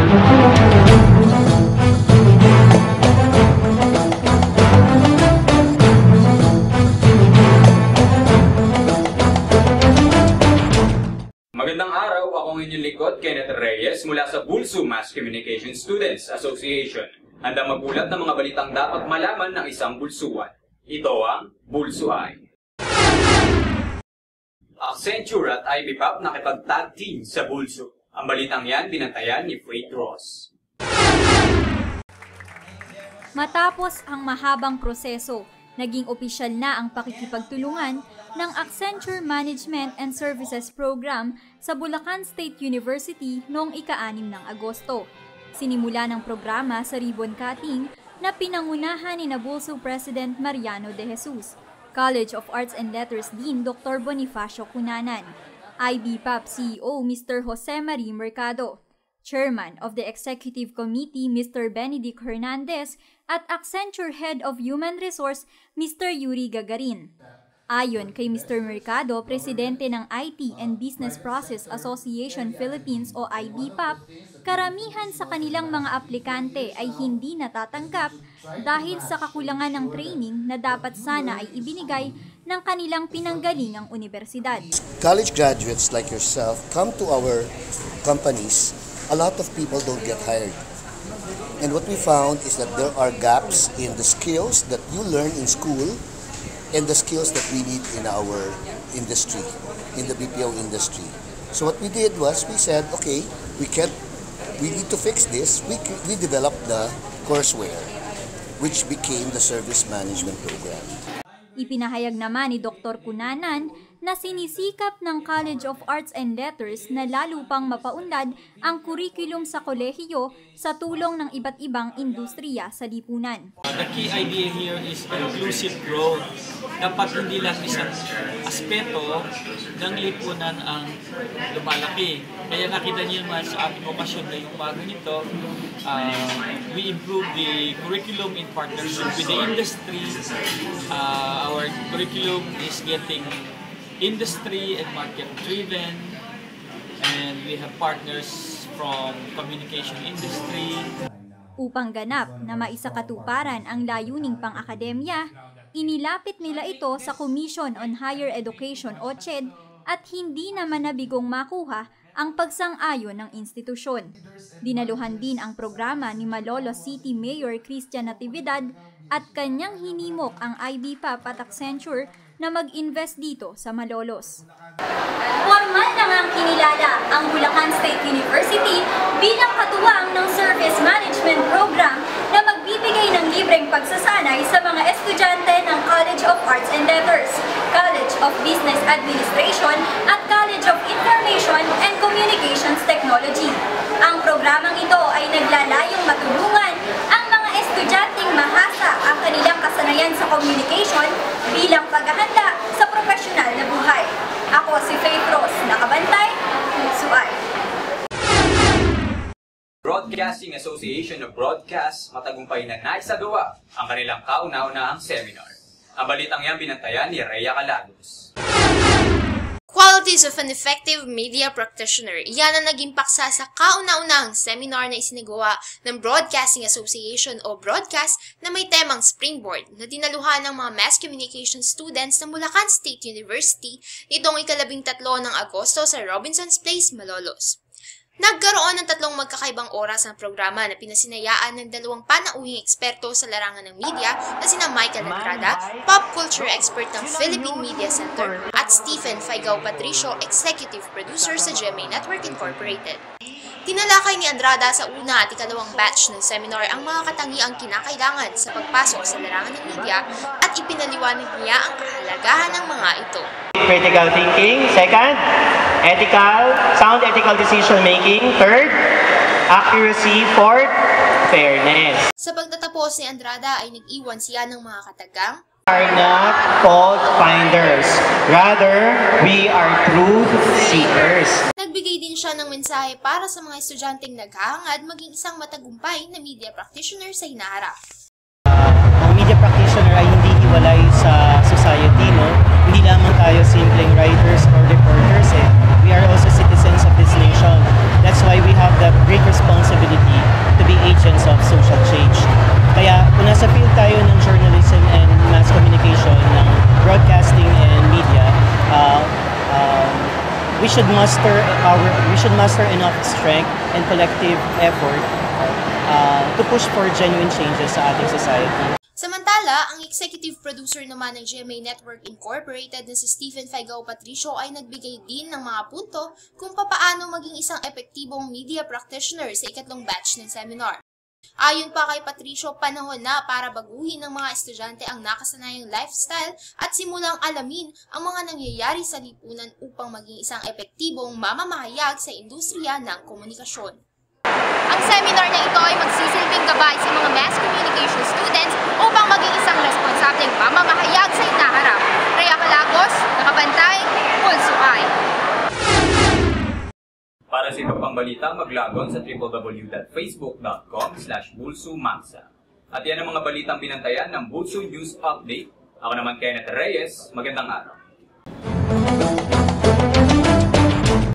Magandang araw, ako ang inyong likod, Kenneth Reyes, mula sa Bulsu Mass Communication Students Association. Handang magulat ng mga balitang dapat malaman ng isang bulsuan. Ito ang Bulsuay. Accenture at IBPAP nakipag-tag team sa Bulsu. Ang balitang yan, binantayan ni Faith Ross. Matapos ang mahabang proseso, naging opisyal na ang pakikipagtulungan ng Accenture Management and Services Program sa Bulacan State University noong ika-6 ng Agosto. Sinimula ng programa sa ribbon cutting na pinangunahan ni Bulsu President Mariano de Jesus, College of Arts and Letters Dean Dr. Bonifacio Cunanan, IBPAP CEO Mr. Jose Marie Mercado, Chairman of the Executive Committee Mr. Benedict Hernandez at Accenture Head of Human Resource Mr. Yuri Gagarin. Ayon kay Mr. Mercado, Presidente ng IT and Business Process Association Philippines o IBPAP, karamihan sa kanilang mga aplikante ay hindi natatanggap dahil sa kakulangan ng training na dapat sana ay ibinigay ng kanilang pinanggalingang universidad. College graduates like yourself come to our companies, a lot of people don't get hired. And what we found is that there are gaps in the skills that you learn in school and the skills that we need in our industry, in the BPO industry. So what we did was we said, okay, we need to fix this. We developed the courseware, which became the service management program. Ipinahayag naman ni Dr. Cunanan na sinisikap ng College of Arts and Letters na lalo pang mapaunlad ang kurikulum sa kolehiyo sa tulong ng iba't ibang industriya sa lipunan. The key idea here is inclusive growth. Dapat hindi lang isang aspeto ng lipunan ang lumalaki. Kaya nakita niyo naman sa ating okasyon na yung bago nito, we improve the curriculum in partnership with the industry. Our curriculum is getting industry and market driven, and we have partners from communication industry. Upang ganap na maisakatuparan ang layuning pang-akademya, inilapit nila ito sa Commission on Higher Education o CHED at hindi naman nabigong makuha ang pagsang-ayon ng institusyon. Dinaluhan din ang programa ni Malolos City Mayor Christian Natividad at kanyang hinimok ang IBPAP at Accenture na mag-invest dito sa Malolos. Formal na ngang kinilala ang Bulacan State University bilang katuwang ng Service Management Program na magbibigay ng libreng pagsasanay sa mga estudyante ng College of Arts and Letters, College of Business Administration at College of Information and Communications Technology. Ang programang ito ay naglalayong matulungan ang mga estudyanteng mahasa ang kanilang kasanayan sa communication bilang paghahanda sa profesional na buhay. Ako si Faith Ross, nakabantay, Bulsuay. Broadcasting Association of Broadcast matagumpay na naisagawa ang kanilang kauna-unahang seminar. Ang balitang yan binantayan ni Rhea Calados. Qualities of an effective media practitioner. Yan ang naging paksa sa kauna-unahang seminar na isinagawa ng Broadcasting Association o Broadcast na may temang Springboard na dinaluhan ng mga mass communication students ng Bulacan State University nitong ika-13 ng Agosto sa Robinson's Place, Malolos. Nagkaroon ng 3 magkakaibang oras ng programa na pinasinayaan ng 2 panauhing eksperto sa larangan ng media na sina Michael Entrada, pop culture expert ng Philippine Media Center, at Stephen Faigao Patricio, executive producer sa GMA Network Incorporated. Tinalakay ni Andrada sa una at ikalawang batch ng seminar ang mga katangiang kinakailangan sa pagpasok sa larangan ng media at ipinaliwanag niya ang kahalagahan ng mga ito. Critical thinking. Second, sound ethical decision making. Third, accuracy. Fourth, fairness. Sa pagtatapos ni Andrada ay nag-iwan siya ng mga katagang, We are not fault finders. Rather, we are truth seekers. Nagbigay din siya ng mensahe para sa mga estudyanteng naghahangad maging isang matagumpay na media practitioner sa hinaharap. Ang media practitioner ay hindi hiwalay sa society, no? Hindi lamang tayo simpleng writers or reporters, We are also citizens of this nation. That's why we have the great responsibility we should muster enough strength and collective effort to push for genuine changes sa ating society. Samantala, ang executive producer naman ng GMA Network Incorporated na si Stephen Figao Patricio ay nagbigay din ng mga punto kung papaano maging isang epektibong media practitioner sa ikatlong batch ng seminar. Ayon pa kay Patricio, panahon na para baguhin ng mga estudyante ang nakasanayang lifestyle at simulang alamin ang mga nangyayari sa lipunan upang maging isang epektibong mamamahayag sa industriya ng komunikasyon. Ang seminar na ito ay magsisilbing gabay sa mga mass communication students upang maging isang responsableng mamamahayag sa hinaharap. Rhea Calagos, Nakabantay, Pulso Eye. Para sa iba pang balita, maglagon sa www.facebook.com/bulsumangsa. At yan ang mga balitang binantayan ng Bulso News Update. Ako naman Kenneth Reyes, magandang araw.